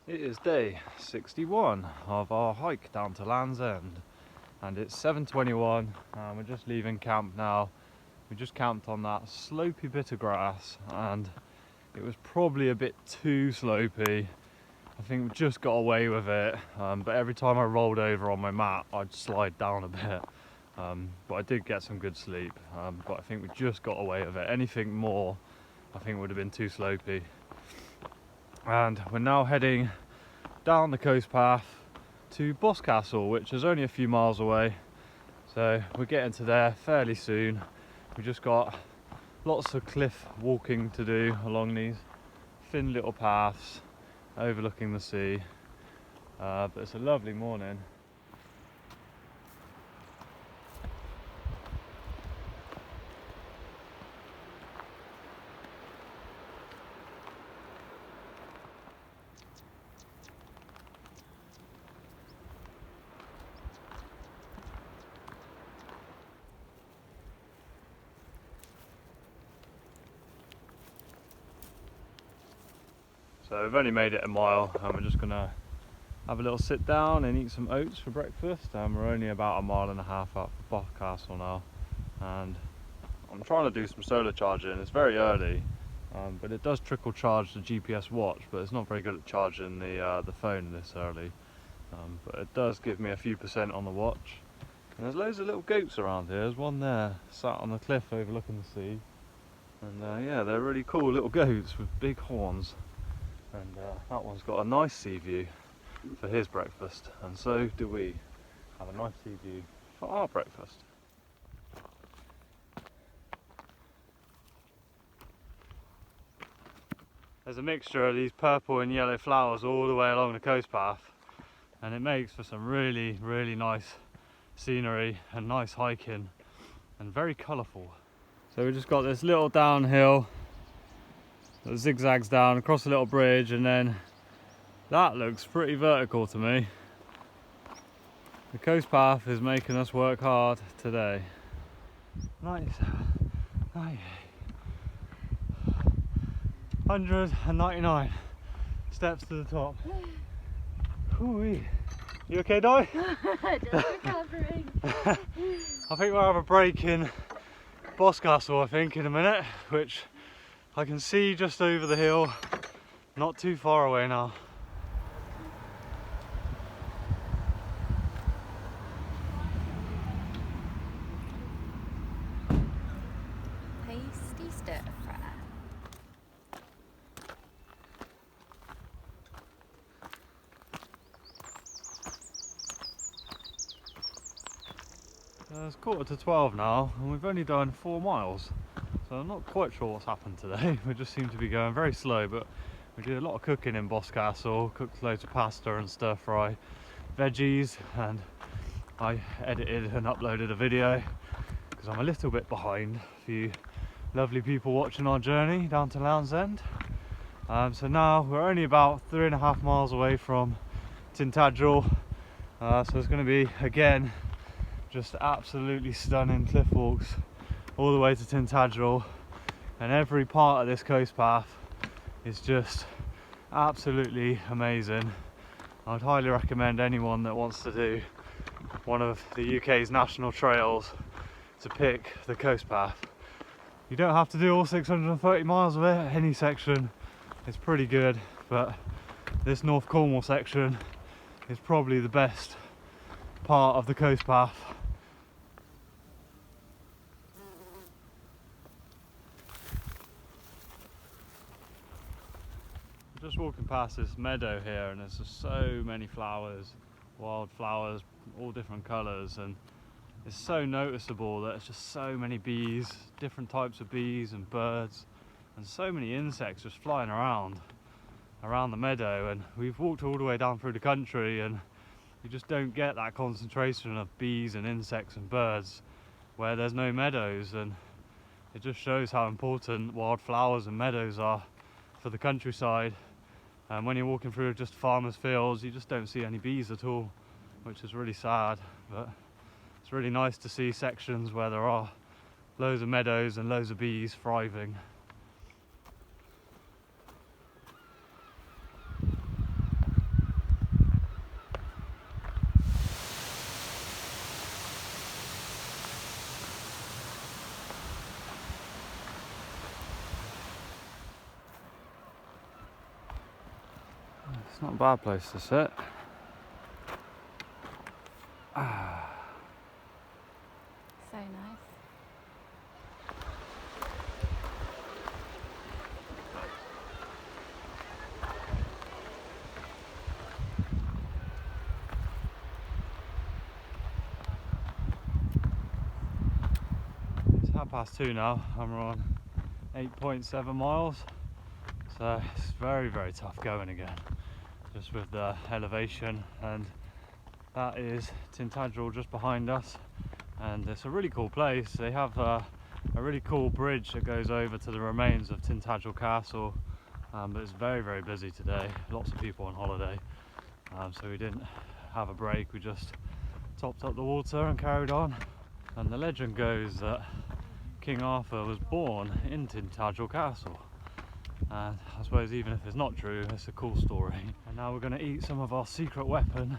It is day 61 of our hike down to Land's End, and it's 7:21 and we're just leaving camp now. We just camped on that slopey bit of grass and it was probably a bit too slopey. I think we just got away with it, but every time I rolled over on my mat I'd slide down a bit. But I did get some good sleep, but I think we just got away with it. Anything more I think would have been too slopey. And we're now heading down the coast path to Boscastle, which is only a few miles away, so we're getting to there fairly soon. We just got lots of cliff walking to do along these thin little paths overlooking the sea, but it's a lovely morning. So we've only made it a mile and we're just gonna have a little sit down and eat some oats for breakfast. We're only about a mile and a half up Boscastle now, and I'm trying to do some solar charging. It's very early, but it does trickle charge the GPS watch, but it's not very good at charging the phone this early. But it does give me a few percent on the watch. And there's loads of little goats around here. There's one there sat on the cliff overlooking the sea, and yeah, they're really cool little goats with big horns. And that one's got a nice sea view for his breakfast, and so do we have a nice sea view for our breakfast. There's a mixture of these purple and yellow flowers all the way along the coast path, and it makes for some really nice scenery and nice hiking, and very colourful. So we just got this little downhill that zigzags down across a little bridge, and then that looks pretty vertical to me. The coast path is making us work hard today. 199 steps to the top. Ooh-wee. You okay, Di? Just recovering. I think we'll have a break in Boscastle, I think, in a minute, which I can see just over the hill, not too far away now. Tasty stir fry. It's 11:45 now, and we've only done 4 miles. So I'm not quite sure what's happened today. We just seem to be going very slow, but we did a lot of cooking in Boscastle, cooked loads of pasta and stir fry veggies, and I edited and uploaded a video because I'm a little bit behind a few lovely people watching our journey down to Land's End. So now we're only about 3.5 miles away from Tintagel, so it's going to be again just absolutely stunning cliff walks all the way to Tintagel, and every part of this coast path is just absolutely amazing. I'd highly recommend anyone that wants to do one of the UK's national trails to pick the coast path. You don't have to do all 630 miles of it. Any section is pretty good, but this North Cornwall section is probably the best part of the coast path. Just walking past this meadow here, and there's just so many flowers, wild flowers, all different colours, and it's so noticeable that it's just so many bees, different types of bees and birds, and so many insects just flying around the meadow. And we've walked all the way down through the country and you just don't get that concentration of bees and insects and birds where there's no meadows, and it just shows how important wildflowers and meadows are for the countryside. And when you're walking through just farmers' fields, you just don't see any bees at all, which is really sad. But It's really nice to see sections where there are loads of meadows and loads of bees thriving. It's not a bad place to sit. So nice. It's 2:30 now, and we're on 8.7 miles. So it's very, very tough going again, just with the elevation. And that is Tintagel just behind us, and it's a really cool place. They have a really cool bridge that goes over to the remains of Tintagel Castle, but it's very, very busy today. Lots of people on holiday, so we didn't have a break. We just topped up the water and carried on. And the legend goes that King Arthur was born in Tintagel Castle, and I suppose even if it's not true, it's a cool story. And now we're going to eat some of our secret weapon,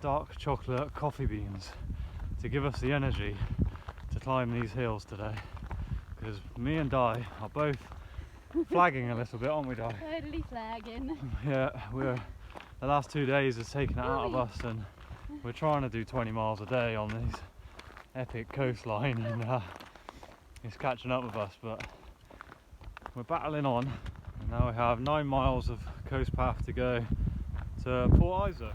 dark chocolate coffee beans, to give us the energy to climb these hills today, because me and Di are both flagging a little bit, aren't we, Di? Totally flagging. Yeah, the last 2 days has taken it out of us, and we're trying to do 20 miles a day on these epic coastline, and it's catching up with us, but we're battling on. And now we have 9 miles of coast path to go to Port Isaac.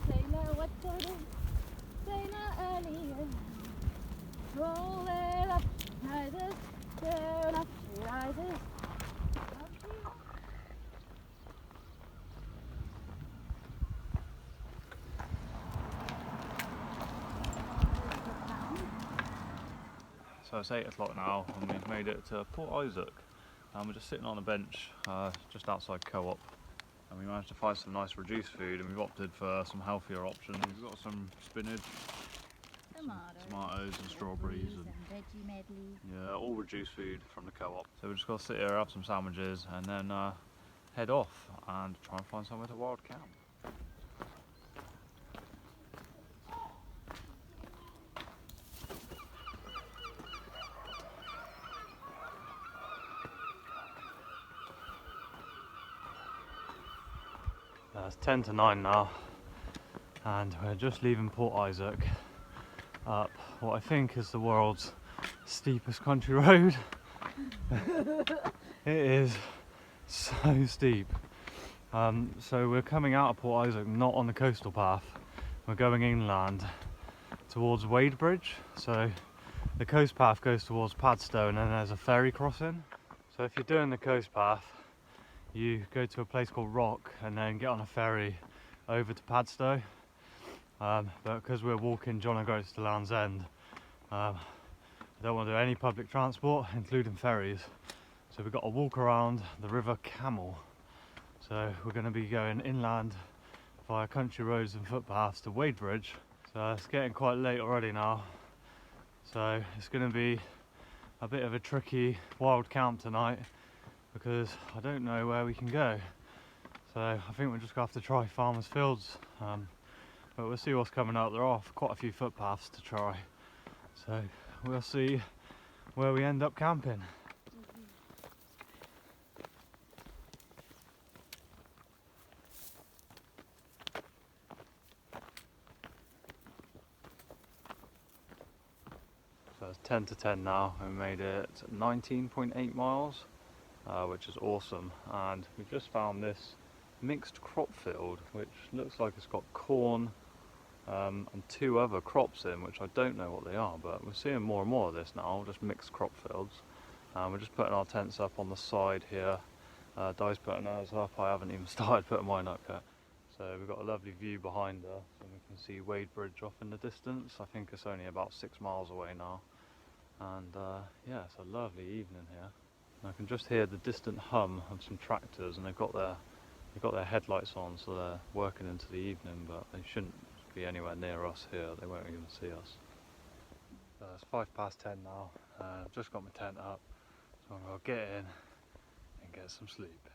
Sailor, what doing? Sailor early. Roll it up, rises, turn up, she rises. So it's 8 o'clock now, and we've made it to Port Isaac. And we're just sitting on a bench just outside Co-op, and we managed to find some nice reduced food, and we've opted for some healthier options. We've got some spinach, tomatoes and strawberries, and veggie medley. yeah, all reduced food from the Co-op. So we're just going to sit here, have some sandwiches, and then head off and try and find somewhere to wild camp. It's 10 to 9 now, and we're just leaving Port Isaac up what I think is the world's steepest country road. It is so steep. So we're coming out of Port Isaac not on the coastal path, we're going inland towards Wadebridge. So the coast path goes towards Padstow, and then there's a ferry crossing. So if you're doing the coast path, you go to a place called Rock and then get on a ferry over to Padstow. But because we're walking John O Groats to Land's End, I don't want to do any public transport, including ferries. So we've got to walk around the River Camel. So we're going to be going inland via country roads and footpaths to Wadebridge. So it's getting quite late already now. So it's going to be a bit of a tricky wild camp tonight, because I don't know where we can go. So I think we're just going to have to try Farmers Fields, but we'll see what's coming up. There are quite a few footpaths to try, so we'll see where we end up camping. So it's 10 to 10 now, and we made it 19.8 miles. which is awesome. And we've just found this mixed crop field, which looks like it's got corn and 2 other crops in, which I don't know what they are, but we're seeing more and more of this now, just mixed crop fields. We're just putting our tents up on the side here. Di's putting hers up, I haven't even started putting mine up yet. So we've got a lovely view behind us, and we can see Wade Bridge off in the distance. I think it's only about 6 miles away now. And yeah, it's a lovely evening here. And I can just hear the distant hum of some tractors, and they've got their headlights on, so they're working into the evening, but they shouldn't be anywhere near us here. They won't even see us. It's 10:05 now. I've just got my tent up, so I'm gonna get in and get some sleep.